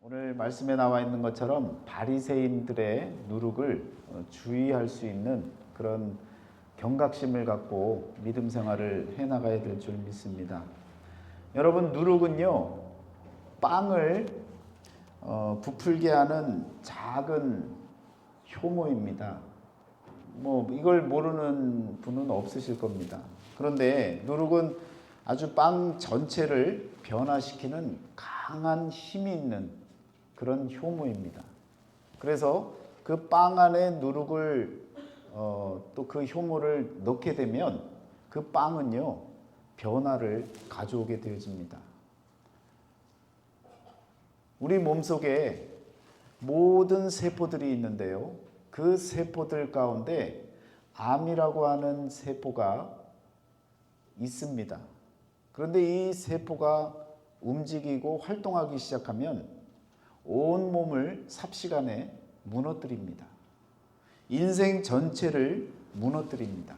오늘 말씀에 나와 있는 것처럼 바리새인들의 누룩을 주의할 수 있는 그런 경각심을 갖고 믿음 생활을 해나가야 될 줄 믿습니다. 여러분, 누룩은요, 빵을 부풀게 하는 작은 효모입니다. 이걸 모르는 분은 없으실 겁니다. 그런데 누룩은 아주 빵 전체를 변화시키는 강한 힘이 있는 그런 효모입니다. 그래서 그 빵 안에 누룩을 또 그 효모를 넣게 되면 그 빵은요, 변화를 가져오게 되어집니다. 우리 몸속에 모든 세포들이 있는데요, 그 세포들 가운데 암이라고 하는 세포가 있습니다. 그런데 이 세포가 움직이고 활동하기 시작하면 온 몸을 삽시간에 무너뜨립니다. 인생 전체를 무너뜨립니다.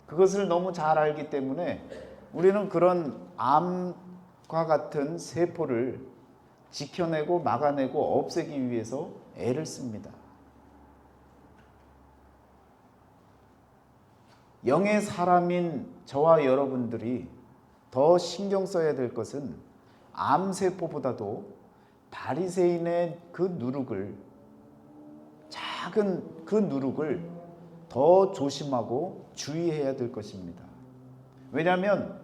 그것을 너무 잘 알기 때문에 우리는 그런 암과 같은 세포를 지켜내고 막아내고 없애기 위해서 애를 씁니다. 영의 사람인 저와 여러분들이 더 신경 써야 될 것은 암세포보다도 바리새인의 그 누룩을, 작은 그 누룩을 더 조심하고 주의해야 될 것입니다. 왜냐하면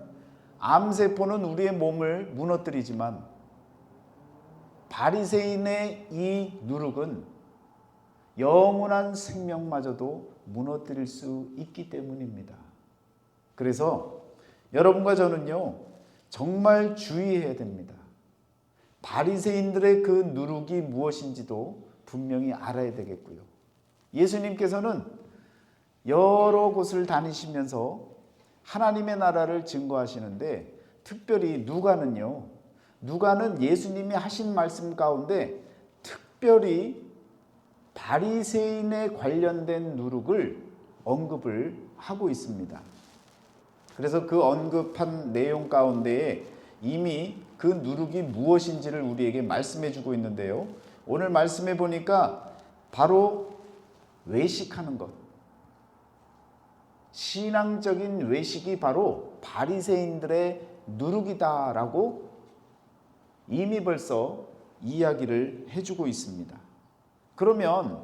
암세포는 우리의 몸을 무너뜨리지만 바리새인의 이 누룩은 영원한 생명마저도 무너뜨릴 수 있기 때문입니다. 그래서 여러분과 저는요, 정말 주의해야 됩니다. 바리새인들의 그 누룩이 무엇인지도 분명히 알아야 되겠고요. 예수님께서는 여러 곳을 다니시면서 하나님의 나라를 증거하시는데, 특별히 누가는 예수님이 하신 말씀 가운데 특별히 바리새인에 관련된 누룩을 언급을 하고 있습니다. 그래서 그 언급한 내용 가운데에 이미 그 누룩이 무엇인지를 우리에게 말씀해 주고 있는데요, 오늘 말씀해 보니까 바로 외식하는 것, 신앙적인 외식이 바로 바리새인들의 누룩이다라고 이미 벌써 이야기를 해주고 있습니다. 그러면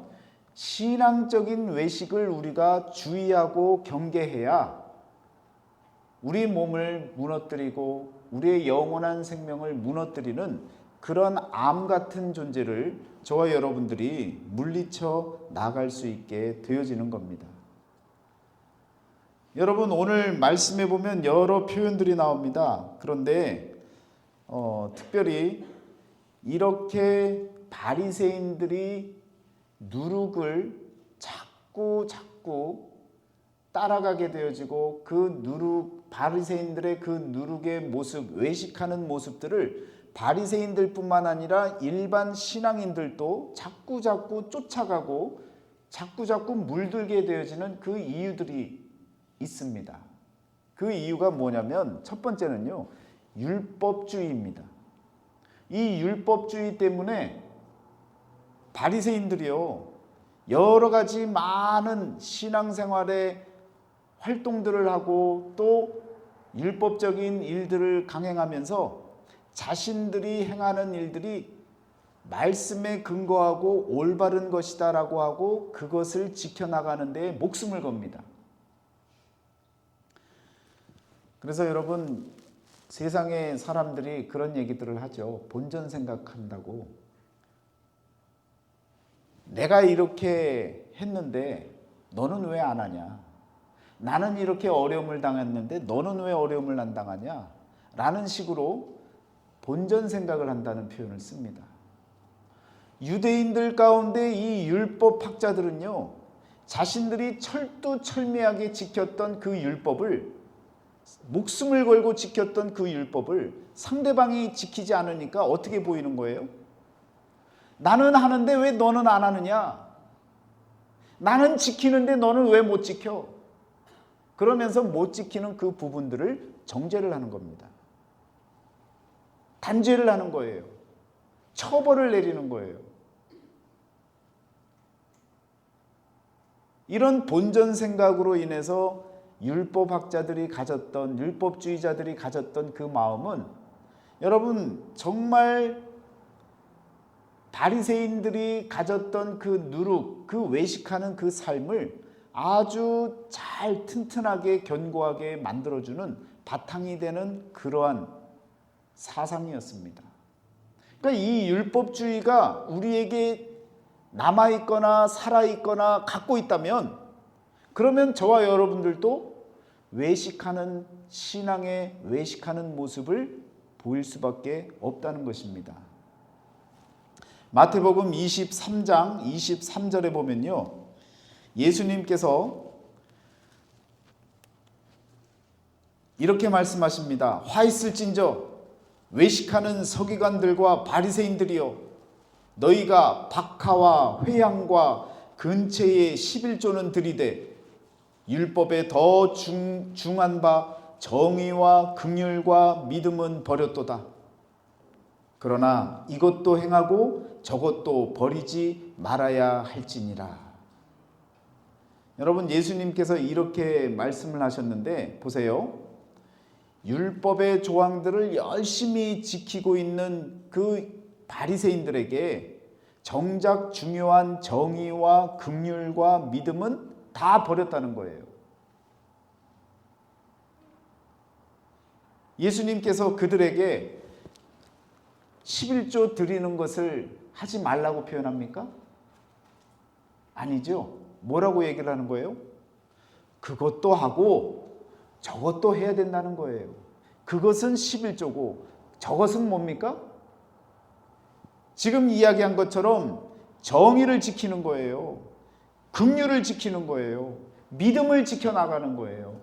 신앙적인 외식을 우리가 주의하고 경계해야 우리 몸을 무너뜨리고 우리의 영원한 생명을 무너뜨리는 그런 암 같은 존재를 저와 여러분들이 물리쳐 나갈 수 있게 되어지는 겁니다. 여러분, 오늘 말씀해 보면 여러 표현들이 나옵니다. 그런데 특별히 이렇게 바리새인들이 누룩을 자꾸 따라가게 되어지고 바리새인들의 그 누룩의 모습, 외식하는 모습들을 바리새인들 뿐만 아니라 일반 신앙인들도 자꾸 쫓아가고 자꾸 물들게 되어지는 그 이유들이 있습니다. 그 이유가 뭐냐면 첫 번째는요, 율법주의입니다. 이 율법주의 때문에 바리새인들이요, 여러 가지 많은 신앙생활의 활동들을 하고 또 율법적인 일들을 강행하면서 자신들이 행하는 일들이 말씀에 근거하고 올바른 것이다라고 하고 그것을 지켜나가는 데 목숨을 겁니다. 그래서 여러분, 세상의 사람들이 그런 얘기들을 하죠. 본전 생각한다고. 내가 이렇게 했는데 너는 왜 안 하냐? 나는 이렇게 어려움을 당했는데 너는 왜 어려움을 안 당하냐? 라는 식으로 본전 생각을 한다는 표현을 씁니다. 유대인들 가운데 이 율법학자들은요, 자신들이 철두철미하게 지켰던 그 율법을, 목숨을 걸고 지켰던 그 율법을 상대방이 지키지 않으니까 어떻게 보이는 거예요? 나는 하는데 왜 너는 안 하느냐? 나는 지키는데 너는 왜 못 지켜? 그러면서 못 지키는 그 부분들을 정죄를 하는 겁니다. 단죄를 하는 거예요. 처벌을 내리는 거예요. 이런 본전 생각으로 인해서 율법학자들이 가졌던, 율법주의자들이 가졌던 그 마음은 여러분 정말 바리새인들이 가졌던 그 누룩, 그 외식하는 그 삶을 아주 잘 튼튼하게 견고하게 만들어주는 바탕이 되는 그러한 사상이었습니다. 그러니까 이 율법주의가 우리에게 남아있거나 살아있거나 갖고 있다면 그러면 저와 여러분들도 외식하는 신앙의 외식하는 모습을 보일 수밖에 없다는 것입니다. 마태복음 23장 23절에 보면요, 예수님께서 이렇게 말씀하십니다. 화 있을진저 외식하는 서기관들과 바리새인들이여, 너희가 박하와 회향과 근체의 11조는 들이되 율법에 더 중한 바 정의와 긍휼과 믿음은 버렸도다. 그러나 이것도 행하고 저것도 버리지 말아야 할지니라. 여러분, 예수님께서 이렇게 말씀을 하셨는데 보세요. 율법의 조항들을 열심히 지키고 있는 그 바리새인들에게 정작 중요한 정의와 긍휼과 믿음은 다 버렸다는 거예요. 예수님께서 그들에게 11조 드리는 것을 하지 말라고 표현합니까? 아니죠. 뭐라고 얘기를 하는 거예요? 그것도 하고 저것도 해야 된다는 거예요. 그것은 11조고 저것은 뭡니까? 지금 이야기한 것처럼 정의를 지키는 거예요. 긍휼을 지키는 거예요. 믿음을 지켜나가는 거예요.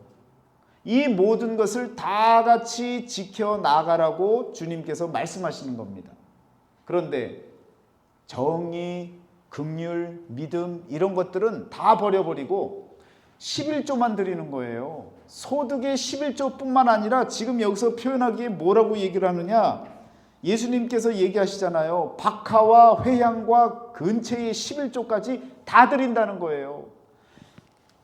이 모든 것을 다 같이 지켜나가라고 주님께서 말씀하시는 겁니다. 그런데 정의, 긍휼, 믿음 이런 것들은 다 버려버리고 11조만 드리는 거예요. 소득의 11조뿐만 아니라 지금 여기서 표현하기에 뭐라고 얘기를 하느냐, 예수님께서 얘기하시잖아요. 박하와 회향과 근체의 11조까지 다 드린다는 거예요.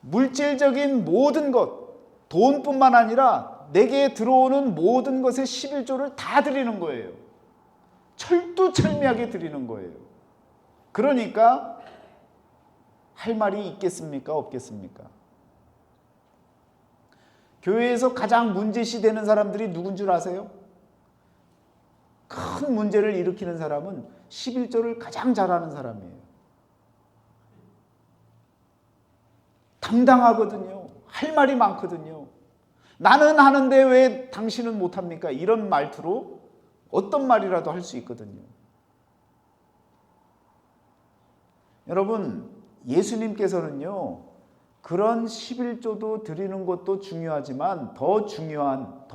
물질적인 모든 것, 돈뿐만 아니라 내게 들어오는 모든 것의 11조를 다 드리는 거예요. 철두철미하게 드리는 거예요. 그러니까 할 말이 있겠습니까? 없겠습니까? 교회에서 가장 문제시 되는 사람들이 누군 줄 아세요? 큰 문제를 일으키는 사람은 11조를 가장 잘하는 사람이에요. 당당하거든요. 할 말이 많거든요. 나는 하는데 왜 당신은 못합니까? 이런 말투로 어떤 말이라도 할 수 있거든요. 여러분, 예수님께서는요, 그런 11조도 드리는 것도 중요하지만 더 중요한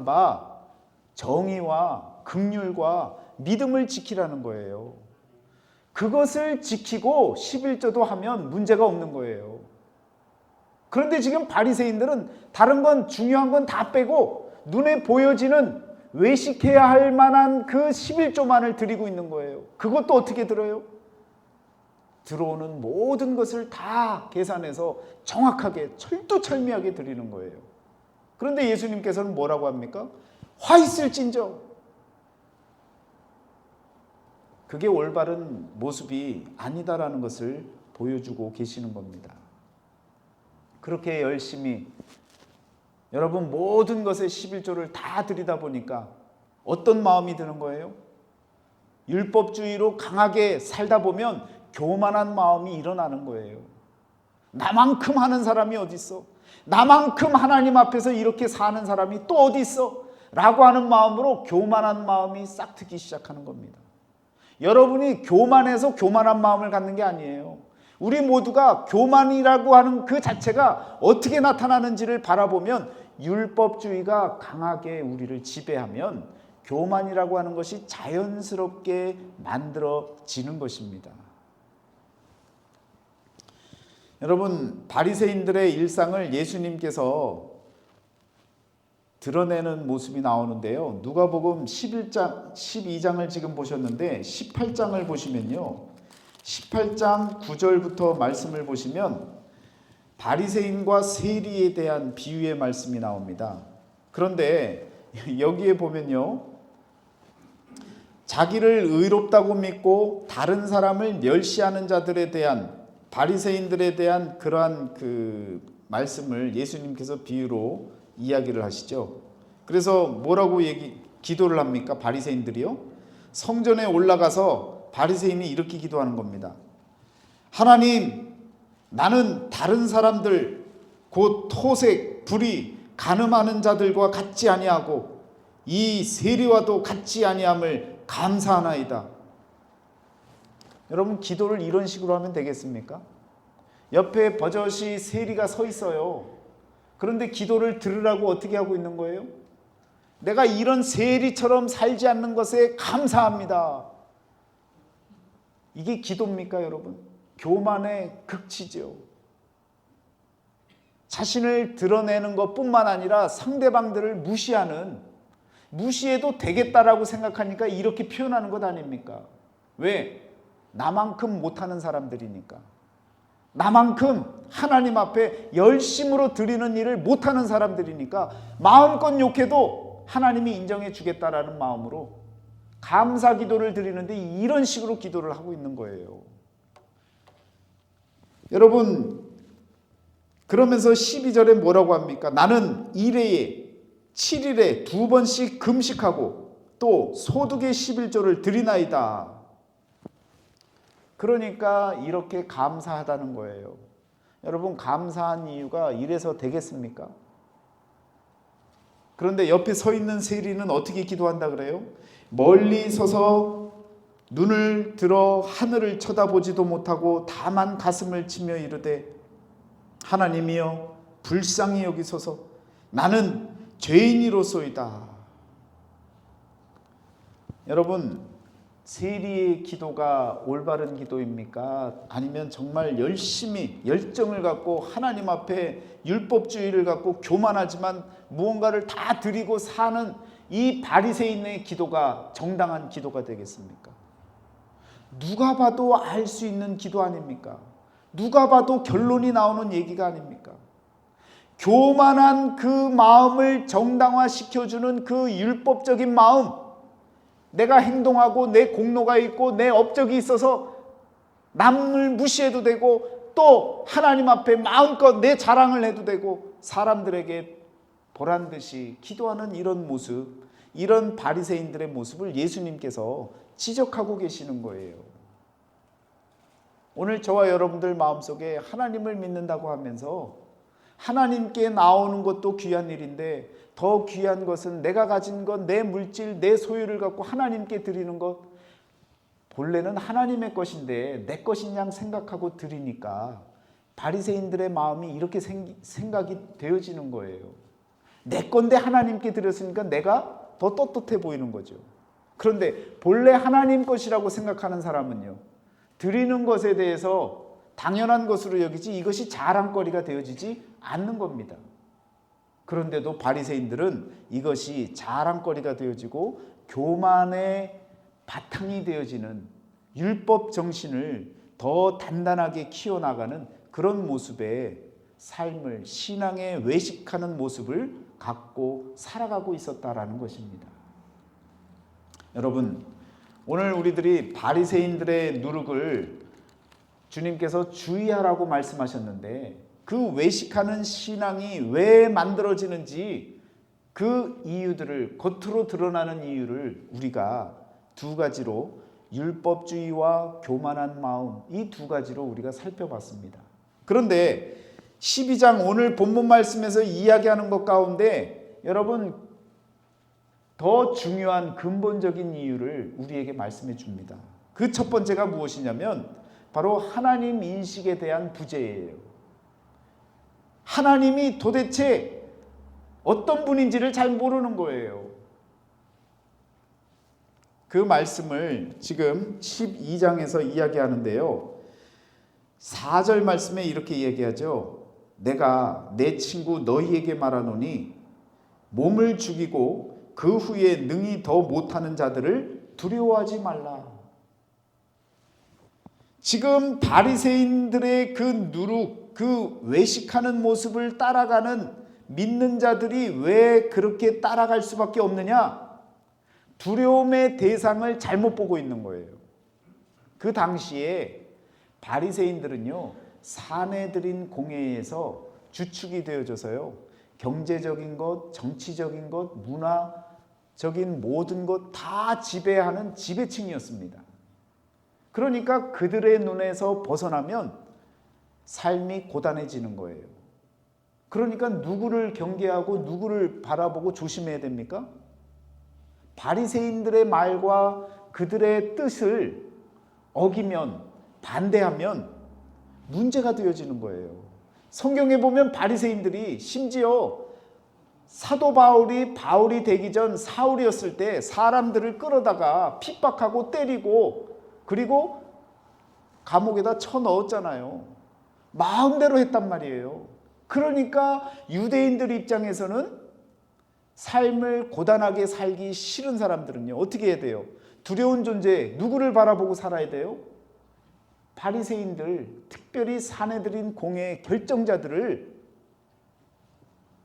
바 정의와 긍휼과 믿음을 지키라는 거예요. 그것을 지키고 11조도 하면 문제가 없는 거예요. 그런데 지금 바리새인들은 다른 건 중요한 건 다 빼고 눈에 보여지는 외식해야 할 만한 그 11조만을 드리고 있는 거예요. 그것도 어떻게 들어요? 들어오는 모든 것을 다 계산해서 정확하게 철두철미하게 드리는 거예요. 그런데 예수님께서는 뭐라고 합니까? 화 있을진저. 그게 올바른 모습이 아니다라는 것을 보여주고 계시는 겁니다. 그렇게 열심히 여러분 모든 것에 11조를 다 드리다 보니까 어떤 마음이 드는 거예요? 율법주의로 강하게 살다 보면 교만한 마음이 일어나는 거예요. 나만큼 하는 사람이 어디 있어? 나만큼 하나님 앞에서 이렇게 사는 사람이 또 어디 있어? 라고 하는 마음으로 교만한 마음이 싹트기 시작하는 겁니다. 여러분이 교만해서 교만한 마음을 갖는 게 아니에요. 우리 모두가 교만이라고 하는 그 자체가 어떻게 나타나는지를 바라보면 율법주의가 강하게 우리를 지배하면 교만이라고 하는 것이 자연스럽게 만들어지는 것입니다. 여러분, 바리새인들의 일상을 예수님께서 드러내는 모습이 나오는데요. 누가복음 11장, 12장을 지금 보셨는데 18장을 보시면요. 18장 9절부터 말씀을 보시면 바리새인과 세리에 대한 비유의 말씀이 나옵니다. 그런데 여기에 보면요. 자기를 의롭다고 믿고 다른 사람을 멸시하는 자들에 대한 바리새인들에 대한 그러한 그 말씀을 예수님께서 비유로 이야기를 하시죠. 그래서 뭐라고 기도를 합니까? 바리새인들이요. 성전에 올라가서 바리새인이 이렇게 기도하는 겁니다. 하나님, 나는 다른 사람들 곧 토색, 불의, 간음하는 자들과 같지 아니하고 이 세리와도 같지 아니함을 감사하나이다. 여러분, 기도를 이런 식으로 하면 되겠습니까? 옆에 버젓이 세리가 서 있어요. 그런데 기도를 들으라고 어떻게 하고 있는 거예요? 내가 이런 세리처럼 살지 않는 것에 감사합니다. 이게 기도입니까, 여러분? 교만의 극치죠. 자신을 드러내는 것뿐만 아니라 상대방들을 무시해도 되겠다라고 생각하니까 이렇게 표현하는 것 아닙니까? 왜? 나만큼 못하는 사람들이니까. 나만큼 하나님 앞에 열심으로 드리는 일을 못하는 사람들이니까 마음껏 욕해도 하나님이 인정해 주겠다라는 마음으로 감사 기도를 드리는데 이런 식으로 기도를 하고 있는 거예요. 여러분, 그러면서 12절에 뭐라고 합니까? 나는 1회에 7일에 2번씩 금식하고 또 소득의 11조를 드리나이다. 그러니까 이렇게 감사하다는 거예요. 여러분, 감사한 이유가 이래서 되겠습니까? 그런데 옆에 서 있는 세리는 어떻게 기도한다 그래요? 멀리 서서 눈을 들어 하늘을 쳐다보지도 못하고 다만 가슴을 치며 이르되 하나님이여 불쌍히 여기소서 나는 죄인이로소이다. 여러분, 세리의 기도가 올바른 기도입니까? 아니면 정말 열심히 열정을 갖고 하나님 앞에 율법주의를 갖고 교만하지만 무언가를 다 드리고 사는 이 바리새인의 기도가 정당한 기도가 되겠습니까? 누가 봐도 알 수 있는 기도 아닙니까? 누가 봐도 결론이 나오는 얘기가 아닙니까? 교만한 그 마음을 정당화시켜주는 그 율법적인 마음, 내가 행동하고 내 공로가 있고 내 업적이 있어서 남을 무시해도 되고 또 하나님 앞에 마음껏 내 자랑을 해도 되고 사람들에게 보란듯이 기도하는 이런 모습, 이런 바리새인들의 모습을 예수님께서 지적하고 계시는 거예요. 오늘 저와 여러분들 마음속에 하나님을 믿는다고 하면서 하나님께 나오는 것도 귀한 일인데 더 귀한 것은 내가 가진 것, 내 물질, 내 소유를 갖고 하나님께 드리는 것, 본래는 하나님의 것인데 내 것인 양 생각하고 드리니까 바리새인들의 마음이 이렇게 생각이 되어지는 거예요. 내 건데 하나님께 드렸으니까 내가 더 떳떳해 보이는 거죠. 그런데 본래 하나님 것이라고 생각하는 사람은요, 드리는 것에 대해서 당연한 것으로 여기지 이것이 자랑거리가 되어지지 않는 겁니다. 그런데도 바리새인들은 이것이 자랑거리가 되어지고 교만의 바탕이 되어지는 율법 정신을 더 단단하게 키워나가는 그런 모습의 삶을, 신앙에 외식하는 모습을 갖고 살아가고 있었다라는 것입니다. 여러분, 오늘 우리들이 바리새인들의 누룩을 주님께서 주의하라고 말씀하셨는데 그 외식하는 신앙이 왜 만들어지는지 그 이유들을, 겉으로 드러나는 이유를 우리가 두 가지로, 율법주의와 교만한 마음, 이 두 가지로 우리가 살펴봤습니다. 그런데 12장 오늘 본문 말씀에서 이야기하는 것 가운데 여러분 더 중요한 근본적인 이유를 우리에게 말씀해 줍니다. 그 첫 번째가 무엇이냐면 바로 하나님 인식에 대한 부재예요. 하나님이 도대체 어떤 분인지를 잘 모르는 거예요. 그 말씀을 지금 12장에서 이야기하는데요. 4절 말씀에 이렇게 얘기하죠. 내가 내 친구 너희에게 말하노니 몸을 죽이고 그 후에 능히 더 못하는 자들을 두려워하지 말라. 지금 바리새인들의 그 누룩, 그 외식하는 모습을 따라가는 믿는 자들이 왜 그렇게 따라갈 수밖에 없느냐? 두려움의 대상을 잘못 보고 있는 거예요. 그 당시에 바리새인들은요, 사내들인 공회에서 주축이 되어져서요, 경제적인 것, 정치적인 것, 문화적인 모든 것 다 지배하는 지배층이었습니다. 그러니까 그들의 눈에서 벗어나면 삶이 고단해지는 거예요. 그러니까 누구를 경계하고 누구를 바라보고 조심해야 됩니까? 바리새인들의 말과 그들의 뜻을 어기면, 반대하면 문제가 되어지는 거예요. 성경에 보면 바리새인들이 심지어 사도 바울이 되기 전 사울이었을 때 사람들을 끌어다가 핍박하고 때리고 그리고 감옥에다 쳐넣었잖아요. 마음대로 했단 말이에요. 그러니까 유대인들 입장에서는 삶을 고단하게 살기 싫은 사람들은요, 어떻게 해야 돼요? 두려운 존재, 누구를 바라보고 살아야 돼요? 바리새인들, 특별히 사내들인 공의 결정자들을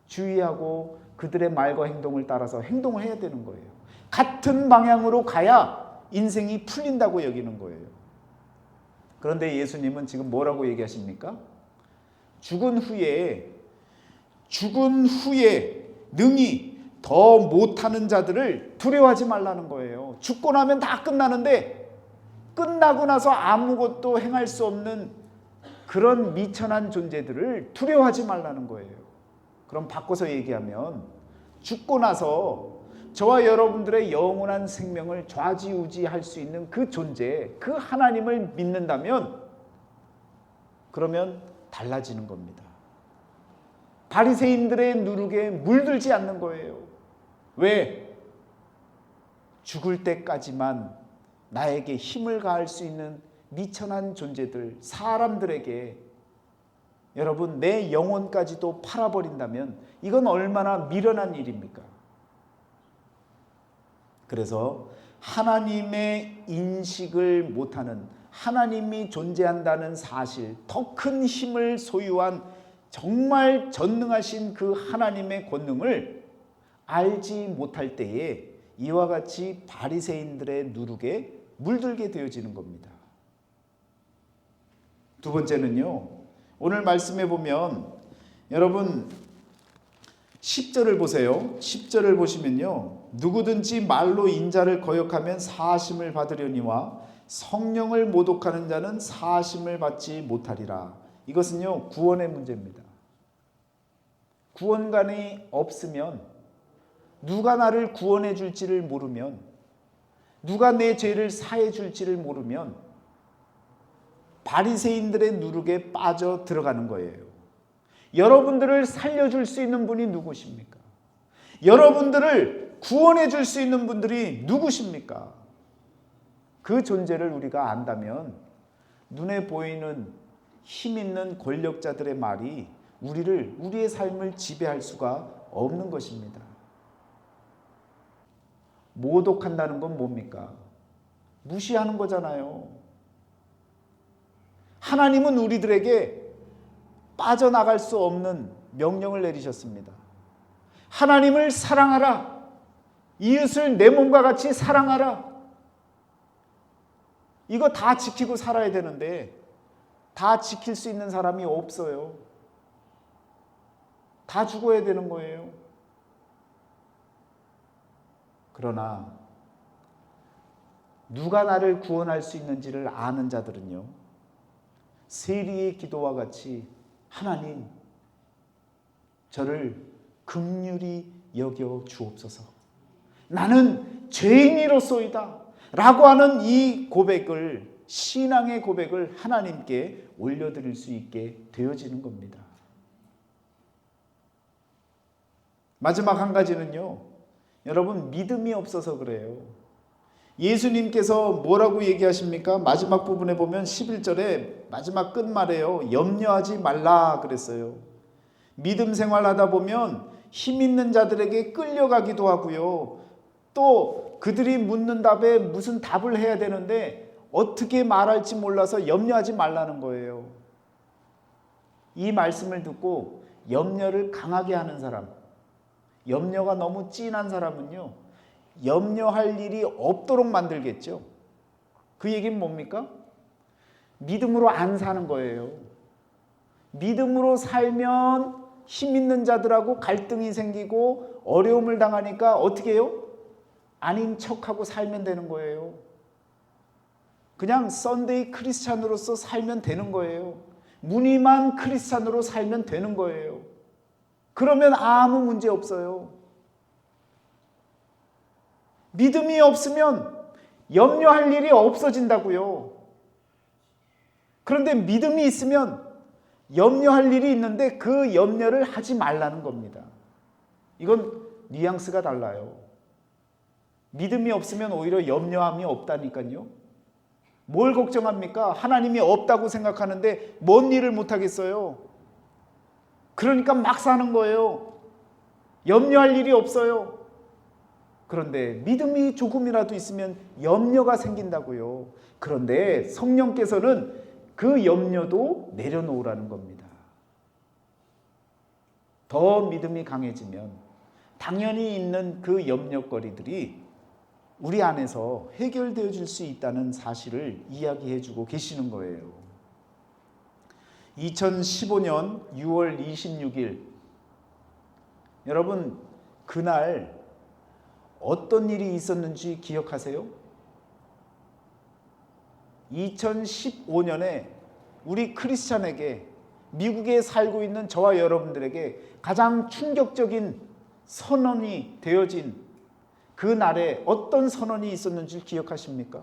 주의하고 그들의 말과 행동을 따라서 행동을 해야 되는 거예요. 같은 방향으로 가야 인생이 풀린다고 여기는 거예요. 그런데 예수님은 지금 뭐라고 얘기하십니까? 죽은 후에 능히 더 못하는 자들을 두려워하지 말라는 거예요. 죽고 나면 다 끝나는데 끝나고 나서 아무것도 행할 수 없는 그런 미천한 존재들을 두려워하지 말라는 거예요. 그럼 바꿔서 얘기하면 죽고 나서 저와 여러분들의 영원한 생명을 좌지우지할 수 있는 그 존재, 그 하나님을 믿는다면 그러면 달라지는 겁니다. 바리새인들의 누룩에 물들지 않는 거예요. 왜? 죽을 때까지만 나에게 힘을 가할 수 있는 미천한 존재들, 사람들에게 여러분 내 영혼까지도 팔아버린다면 이건 얼마나 미련한 일입니까? 그래서 하나님의 인식을 못하는, 하나님이 존재한다는 사실, 더 큰 힘을 소유한 정말 전능하신 그 하나님의 권능을 알지 못할 때에 이와 같이 바리새인들의 누룩에 물들게 되어지는 겁니다. 두 번째는요, 오늘 말씀해 보면 여러분 10절을 보세요. 10절을 보시면요, 누구든지 말로 인자를 거역하면 사하심을 받으려니와 성령을 모독하는 자는 사하심을 받지 못하리라. 이것은요, 구원의 문제입니다. 구원관이 없으면, 누가 나를 구원해 줄지를 모르면, 누가 내 죄를 사해 줄지를 모르면 바리새인들의 누룩에 빠져 들어가는 거예요. 여러분들을 살려줄 수 있는 분이 누구십니까? 여러분들을 구원해 줄 수 있는 분들이 누구십니까? 그 존재를 우리가 안다면 눈에 보이는 힘 있는 권력자들의 말이 우리의 삶을 지배할 수가 없는 것입니다. 모독한다는 건 뭡니까? 무시하는 거잖아요. 하나님은 우리들에게 빠져나갈 수 없는 명령을 내리셨습니다. 하나님을 사랑하라. 이웃을 내 몸과 같이 사랑하라. 이거 다 지키고 살아야 되는데 다 지킬 수 있는 사람이 없어요. 다 죽어야 되는 거예요. 그러나 누가 나를 구원할 수 있는지를 아는 자들은요, 세리의 기도와 같이 하나님, 저를 긍휼히 여겨 주옵소서. 나는 죄인이로소이다 라고 하는 이 고백을, 신앙의 고백을 하나님께 올려드릴 수 있게 되어지는 겁니다. 마지막 한 가지는요, 여러분 믿음이 없어서 그래요. 예수님께서 뭐라고 얘기하십니까? 마지막 부분에 보면 11절에 마지막 끝말에요, 염려하지 말라 그랬어요. 믿음 생활하다 보면 힘 있는 자들에게 끌려가기도 하고요. 또 그들이 묻는 답에 무슨 답을 해야 되는데 어떻게 말할지 몰라서 염려하지 말라는 거예요. 이 말씀을 듣고 염려를 강하게 하는 사람, 염려가 너무 진한 사람은요, 염려할 일이 없도록 만들겠죠. 그 얘기는 뭡니까? 믿음으로 안 사는 거예요. 믿음으로 살면 힘 있는 자들하고 갈등이 생기고 어려움을 당하니까 어떻게 해요? 아닌 척하고 살면 되는 거예요. 그냥 썬데이 크리스찬으로서 살면 되는 거예요. 무늬만 크리스찬으로 살면 되는 거예요. 그러면 아무 문제 없어요. 믿음이 없으면 염려할 일이 없어진다고요. 그런데 믿음이 있으면 염려할 일이 있는데 그 염려를 하지 말라는 겁니다. 이건 뉘앙스가 달라요. 믿음이 없으면 오히려 염려함이 없다니까요. 뭘 걱정합니까? 하나님이 없다고 생각하는데 뭔 일을 못하겠어요? 그러니까 막 사는 거예요. 염려할 일이 없어요. 그런데 믿음이 조금이라도 있으면 염려가 생긴다고요. 그런데 성령께서는 그 염려도 내려놓으라는 겁니다. 더 믿음이 강해지면 당연히 있는 그 염려거리들이 우리 안에서 해결되어 줄 수 있다는 사실을 이야기해 주고 계시는 거예요. 2015년 6월 26일 여러분 그날 어떤 일이 있었는지 기억하세요? 2015년에 우리 크리스찬에게 미국에 살고 있는 저와 여러분들에게 가장 충격적인 선언이 되어진 그 날에 어떤 선언이 있었는지 기억하십니까?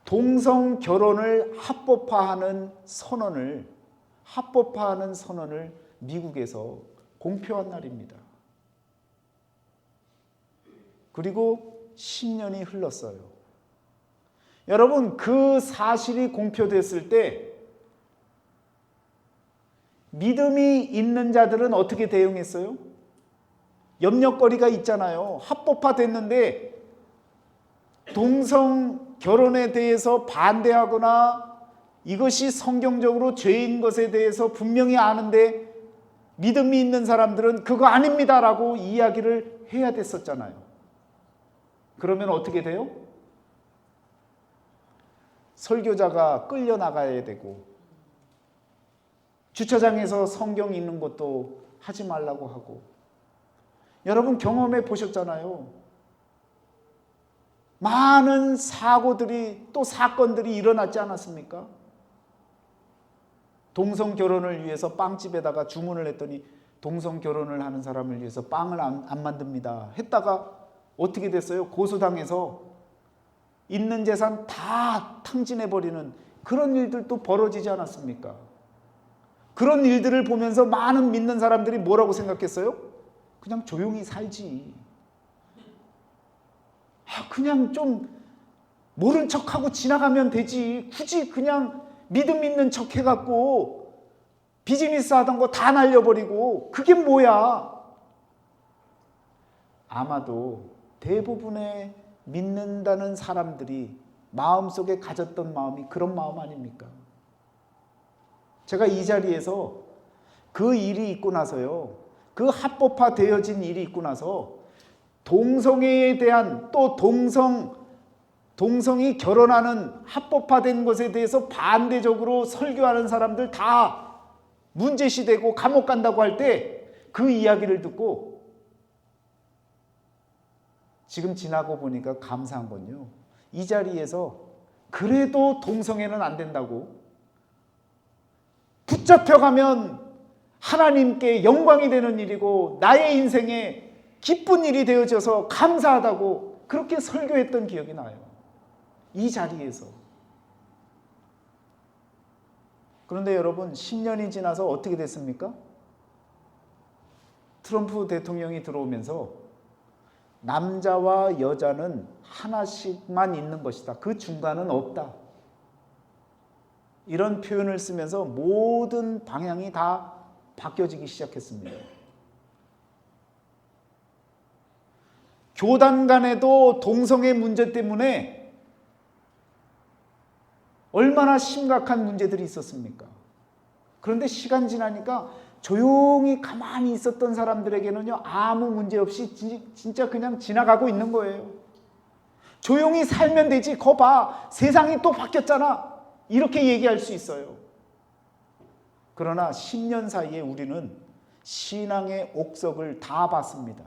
동성 결혼을 합법화하는 선언을 미국에서 공표한 날입니다. 그리고 10년이 흘렀어요. 여러분, 그 사실이 공표됐을 때 믿음이 있는 자들은 어떻게 대응했어요? 염려거리가 있잖아요. 합법화됐는데 동성 결혼에 대해서 반대하거나 이것이 성경적으로 죄인 것에 대해서 분명히 아는데 믿음이 있는 사람들은 그거 아닙니다라고 이야기를 해야 됐었잖아요. 그러면 어떻게 돼요? 설교자가 끌려나가야 되고 주차장에서 성경 읽는 것도 하지 말라고 하고 여러분 경험해 보셨잖아요. 많은 사고들이 또 사건들이 일어났지 않았습니까? 동성 결혼을 위해서 빵집에다가 주문을 했더니 동성 결혼을 하는 사람을 위해서 빵을 안 만듭니다 했다가 어떻게 됐어요? 고소당해서 있는 재산 다 탕진해버리는 그런 일들도 벌어지지 않았습니까? 그런 일들을 보면서 많은 믿는 사람들이 뭐라고 생각했어요? 그냥 조용히 살지. 그냥 좀 모른 척하고 지나가면 되지. 굳이 그냥 믿음 있는 척 해갖고 비즈니스 하던 거 다 날려버리고 그게 뭐야? 아마도 대부분의 믿는다는 사람들이 마음속에 가졌던 마음이 그런 마음 아닙니까? 제가 이 자리에서 그 일이 있고 나서요, 그 합법화되어진 일이 있고 나서 동성애에 대한 또 동성이 결혼하는 합법화된 것에 대해서 반대적으로 설교하는 사람들 다 문제시되고 감옥 간다고 할 때 그 이야기를 듣고 지금 지나고 보니까 감사한 건요, 이 자리에서 그래도 동성애는 안 된다고 붙잡혀가면 하나님께 영광이 되는 일이고 나의 인생에 기쁜 일이 되어져서 감사하다고 그렇게 설교했던 기억이 나요. 이 자리에서. 그런데 여러분 10년이 지나서 어떻게 됐습니까? 트럼프 대통령이 들어오면서 남자와 여자는 하나씩만 있는 것이다. 그 중간은 없다. 이런 표현을 쓰면서 모든 방향이 다 바뀌어지기 시작했습니다. 교단 간에도 동성애 문제 때문에 얼마나 심각한 문제들이 있었습니까? 그런데 시간 지나니까 조용히 가만히 있었던 사람들에게는요, 아무 문제 없이 진짜 그냥 지나가고 있는 거예요. 조용히 살면 되지, 거 봐, 세상이 또 바뀌었잖아, 이렇게 얘기할 수 있어요. 그러나 10년 사이에 우리는 신앙의 옥석을 다 봤습니다.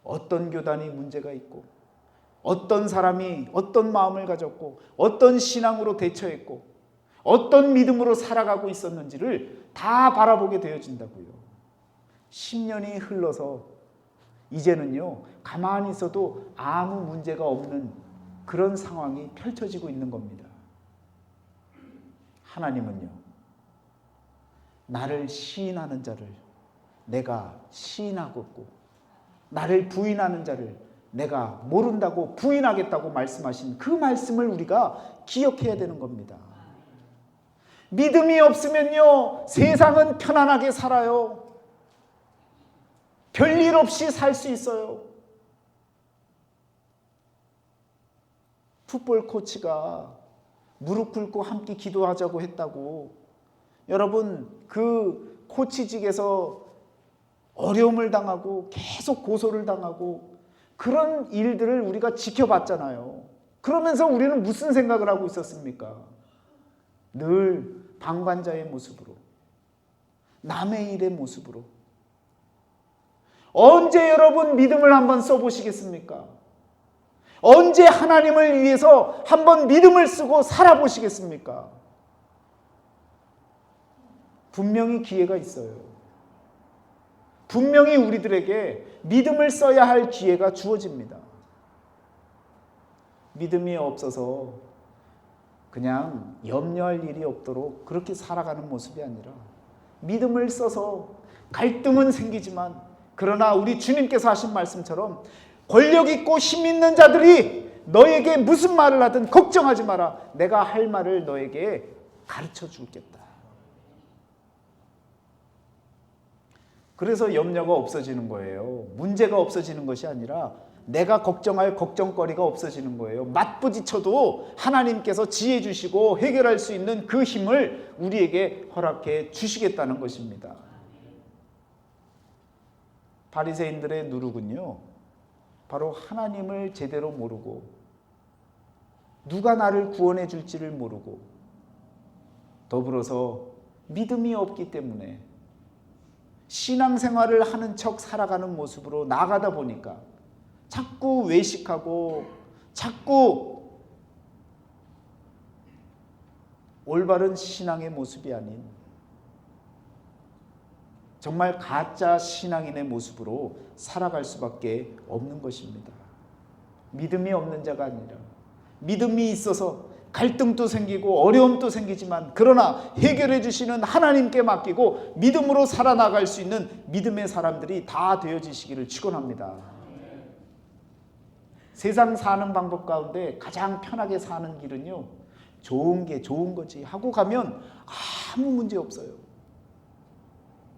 어떤 교단이 문제가 있고, 어떤 사람이 어떤 마음을 가졌고, 어떤 신앙으로 대처했고, 어떤 믿음으로 살아가고 있었는지를 다 바라보게 되어진다고요. 10년이 흘러서 이제는요, 가만히 있어도 아무 문제가 없는 그런 상황이 펼쳐지고 있는 겁니다. 하나님은요, 나를 시인하는 자를 내가 시인하겠고, 나를 부인하는 자를 내가 모른다고 부인하겠다고 말씀하신 그 말씀을 우리가 기억해야 되는 겁니다. 믿음이 없으면요, 세상은 편안하게 살아요. 별일 없이 살 수 있어요. 풋볼 코치가 무릎 꿇고 함께 기도하자고 했다고, 여러분 그 코치직에서 어려움을 당하고 계속 고소를 당하고 그런 일들을 우리가 지켜봤잖아요. 그러면서 우리는 무슨 생각을 하고 있었습니까? 늘 방관자의 모습으로, 남의 일의 모습으로. 언제 여러분 믿음을 한번 써보시겠습니까? 언제 하나님을 위해서 한번 믿음을 쓰고 살아보시겠습니까? 분명히 기회가 있어요. 분명히 우리들에게 믿음을 써야 할 기회가 주어집니다. 믿음이 없어서 그냥 염려할 일이 없도록 그렇게 살아가는 모습이 아니라, 믿음을 써서 갈등은 생기지만, 그러나 우리 주님께서 하신 말씀처럼 권력 있고 힘 있는 자들이 너에게 무슨 말을 하든 걱정하지 마라, 내가 할 말을 너에게 가르쳐 주겠다. 그래서 염려가 없어지는 거예요. 문제가 없어지는 것이 아니라 내가 걱정할 걱정거리가 없어지는 거예요. 맞부딪혀도 하나님께서 지혜 주시고 해결할 수 있는 그 힘을 우리에게 허락해 주시겠다는 것입니다. 바리새인들의 누룩은요, 바로 하나님을 제대로 모르고, 누가 나를 구원해 줄지를 모르고, 더불어서 믿음이 없기 때문에 신앙생활을 하는 척 살아가는 모습으로 나가다 보니까 자꾸 외식하고, 자꾸 올바른 신앙의 모습이 아닌 정말 가짜 신앙인의 모습으로 살아갈 수밖에 없는 것입니다. 믿음이 없는 자가 아니라 믿음이 있어서 갈등도 생기고 어려움도 생기지만, 그러나 해결해 주시는 하나님께 맡기고 믿음으로 살아나갈 수 있는 믿음의 사람들이 다 되어지시기를 축원합니다. 세상 사는 방법 가운데 가장 편하게 사는 길은요, 좋은 게 좋은 거지 하고 가면 아무 문제 없어요.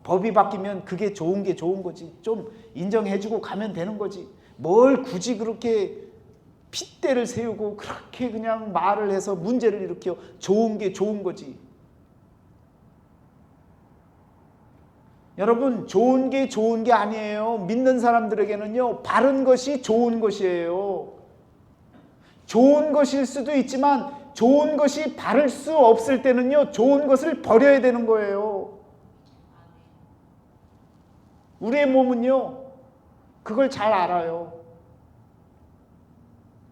법이 바뀌면 그게 좋은 게 좋은 거지, 좀 인정해주고 가면 되는 거지, 뭘 굳이 그렇게 핏대를 세우고 그렇게 그냥 말을 해서 문제를 일으켜. 좋은 게 좋은 거지. 여러분, 좋은 게 좋은 게 아니에요. 믿는 사람들에게는요, 바른 것이 좋은 것이에요. 좋은 것일 수도 있지만 좋은 것이 바를 수 없을 때는요, 좋은 것을 버려야 되는 거예요. 우리의 몸은요, 그걸 잘 알아요.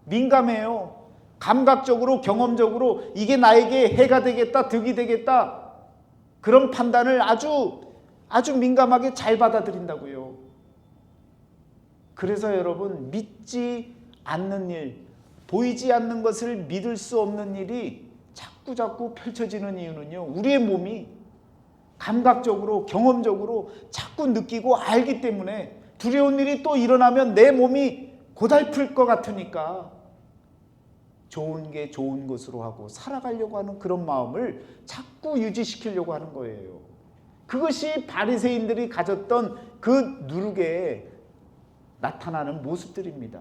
민감해요. 감각적으로, 경험적으로 이게 나에게 해가 되겠다, 득이 되겠다, 그런 판단을 아주 민감하게 잘 받아들인다고요. 그래서 여러분, 믿지 않는 일, 보이지 않는 것을 믿을 수 없는 일이 자꾸 펼쳐지는 이유는요, 우리의 몸이 감각적으로, 경험적으로 자꾸 느끼고 알기 때문에, 두려운 일이 또 일어나면 내 몸이 고달플 것 같으니까 좋은 게 좋은 것으로 하고 살아가려고 하는 그런 마음을 자꾸 유지시키려고 하는 거예요. 그것이 바리새인들이 가졌던 그 누룩에 나타나는 모습들입니다.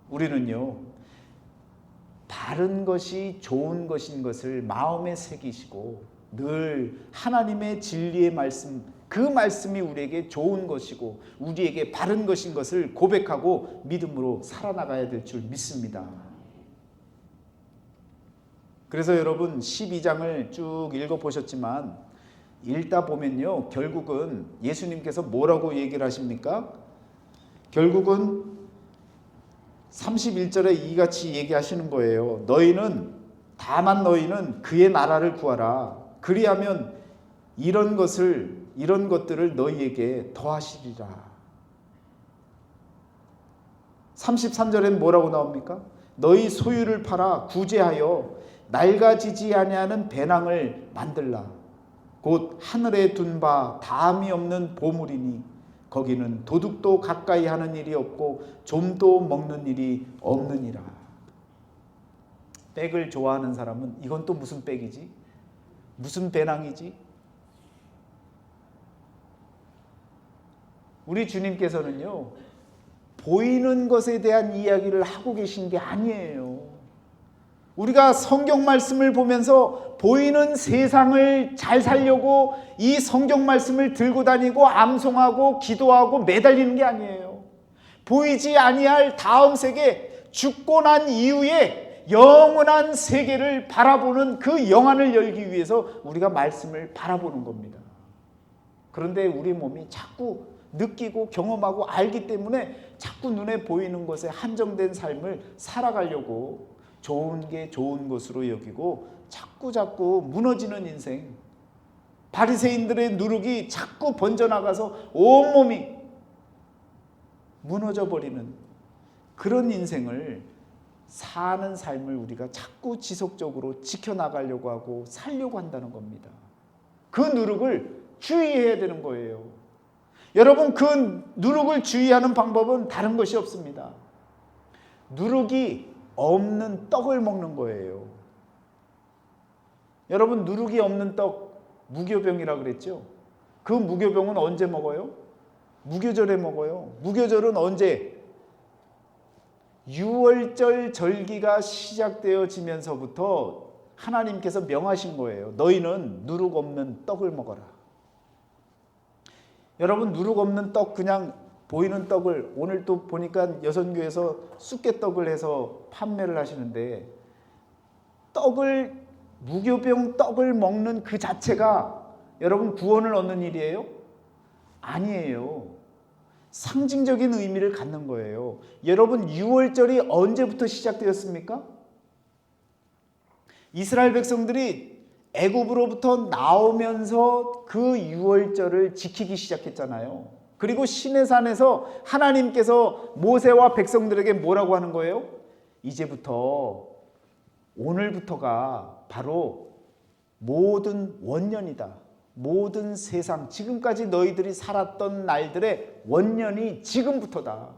우리는요, 바른 것이 좋은 것인 것을 마음에 새기시고 늘 하나님의 진리의 말씀, 그 말씀이 우리에게 좋은 것이고 우리에게 바른 것인 것을 고백하고 믿음으로 살아나가야 될 줄 믿습니다. 그래서 여러분 12장을 쭉 읽어보셨지만 읽다 보면요, 결국은 예수님께서 뭐라고 얘기를 하십니까? 결국은 31절에 이같이 얘기하시는 거예요. 다만 너희는 그의 나라를 구하라. 그리하면 이런 것들을 너희에게 더하시리라. 33절엔 뭐라고 나옵니까? 너희 소유를 팔아 구제하여 낡아지지 아니하는 배낭을 만들라. 곧 하늘에 둔 바 다함이 없는 보물이니 거기는 도둑도 가까이 하는 일이 없고 좀도 먹는 일이 없느니라. 백을 좋아하는 사람은 이건 또 무슨 백이지? 무슨 배낭이지? 우리 주님께서는요, 보이는 것에 대한 이야기를 하고 계신 게 아니에요. 우리가 성경 말씀을 보면서 보이는 세상을 잘 살려고 이 성경 말씀을 들고 다니고 암송하고 기도하고 매달리는 게 아니에요. 보이지 아니할 다음 세계, 죽고 난 이후에 영원한 세계를 바라보는 그 영안을 열기 위해서 우리가 말씀을 바라보는 겁니다. 그런데 우리 몸이 자꾸 느끼고 경험하고 알기 때문에 자꾸 눈에 보이는 것에 한정된 삶을 살아가려고 좋은 게 좋은 것으로 여기고 자꾸 무너지는 인생, 바리새인들의 누룩이 자꾸 번져나가서 온몸이 무너져버리는 그런 인생을 사는 삶을 우리가 자꾸 지속적으로 지켜나가려고 하고 살려고 한다는 겁니다. 그 누룩을 주의해야 되는 거예요. 여러분, 그 누룩을 주의하는 방법은 다른 것이 없습니다. 누룩이 없는 떡을 먹는 거예요. 여러분, 누룩이 없는 떡, 무교병이라 그랬죠? 그 무교병은 언제 먹어요? 무교절에 먹어요. 무교절은 언제? 유월절 절기가 시작되어지면서부터 하나님께서 명하신 거예요. 너희는 누룩 없는 떡을 먹어라. 여러분, 누룩 없는 떡, 그냥 보이는 떡을, 오늘 또 보니까 여선교에서 쑥개떡을 해서 판매를 하시는데, 무교병 떡을 먹는 그 자체가 여러분 구원을 얻는 일이에요? 아니에요. 상징적인 의미를 갖는 거예요. 여러분, 유월절이 언제부터 시작되었습니까? 이스라엘 백성들이 애굽으로부터 나오면서 그 유월절을 지키기 시작했잖아요. 그리고 시내산에서 하나님께서 모세와 백성들에게 뭐라고 하는 거예요? 이제부터, 오늘부터가 바로 모든 원년이다. 모든 세상, 지금까지 너희들이 살았던 날들의 원년이 지금부터다.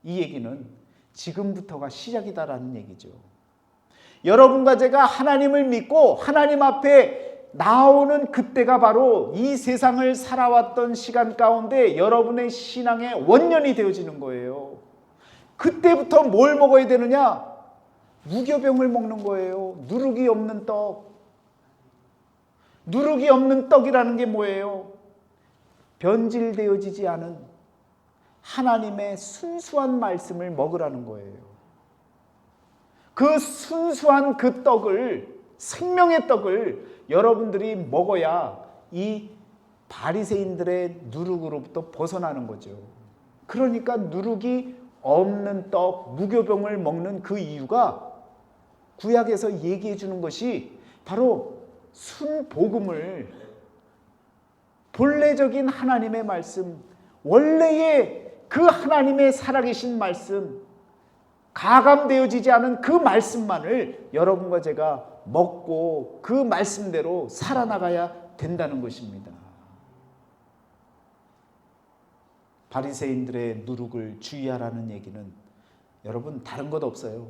이 얘기는 지금부터가 시작이다라는 얘기죠. 여러분과 제가 하나님을 믿고 하나님 앞에 나오는 그때가 바로 이 세상을 살아왔던 시간 가운데 여러분의 신앙의 원년이 되어지는 거예요. 그때부터 뭘 먹어야 되느냐? 무교병을 먹는 거예요. 누룩이 없는 떡. 누룩이 없는 떡이라는 게 뭐예요? 변질되어지지 않은 하나님의 순수한 말씀을 먹으라는 거예요. 그 순수한 그 떡을, 생명의 떡을 여러분들이 먹어야 이 바리새인들의 누룩으로부터 벗어나는 거죠. 그러니까 누룩이 없는 떡, 무교병을 먹는 그 이유가 구약에서 얘기해 주는 것이 바로 순복음을, 본래적인 하나님의 말씀, 원래의 그 하나님의 살아계신 말씀, 가감되어지지 않은 그 말씀만을 여러분과 제가 먹고 그 말씀대로 살아나가야 된다는 것입니다. 바리새인들의 누룩을 주의하라는 얘기는 여러분 다른 것 없어요.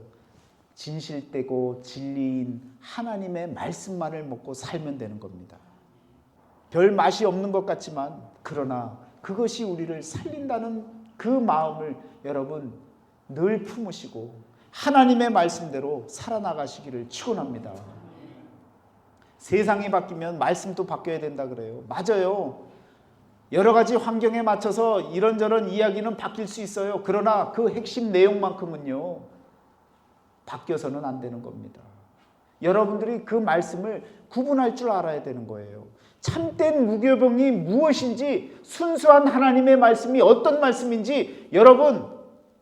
진실되고 진리인 하나님의 말씀만을 먹고 살면 되는 겁니다. 별 맛이 없는 것 같지만 그러나 그것이 우리를 살린다는 그 마음을 여러분 늘 품으시고 하나님의 말씀대로 살아나가시기를 축원합니다. 세상이 바뀌면 말씀도 바뀌어야 된다 그래요. 맞아요. 여러 가지 환경에 맞춰서 이런저런 이야기는 바뀔 수 있어요. 그러나 그 핵심 내용만큼은요, 바뀌어서는 안 되는 겁니다. 여러분들이 그 말씀을 구분할 줄 알아야 되는 거예요. 참된 무교병이 무엇인지, 순수한 하나님의 말씀이 어떤 말씀인지, 여러분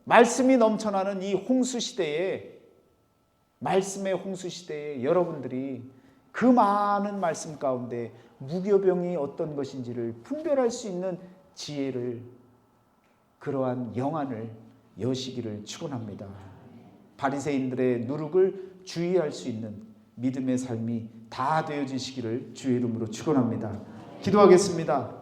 말씀이 넘쳐나는 이 홍수시대에, 말씀의 홍수시대에 여러분들이 그 많은 말씀 가운데 무교병이 어떤 것인지를 분별할 수 있는 지혜를, 그러한 영안을 여시기를 축원합니다. 바리새인들의 누룩을 주의할 수 있는 믿음의 삶이 다 되어지시기를 주의 이름으로 축원합니다. 기도하겠습니다.